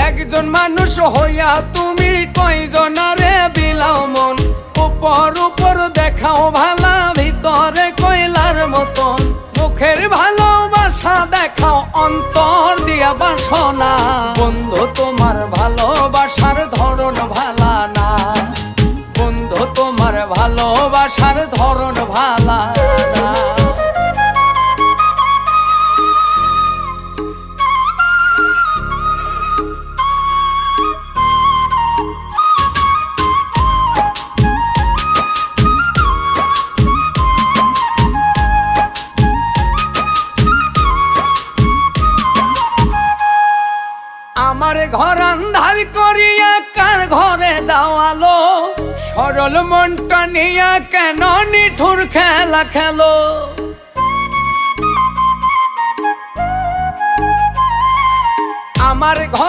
একজন মানুষ হইয়া তুমি কয়জনারে বিলাও মন, উপর উপর দেখাও ভালা, ভিতরে কয়লার মতন। মুখের ভালোবাসা দেখাও, অন্তর দিয়া বাসনা। বন্ধু তোমার ভালোবাসার ধরন ভালা না, বন্ধু তোমার ভালোবাসার ধরন ভালা না। আমার ঘর আন্ধার করিয়া কার ঘরে দাওয়ালো, সরল মনটা নিয়া কেন নিঠুর খেলা খেলো। আমার ঘর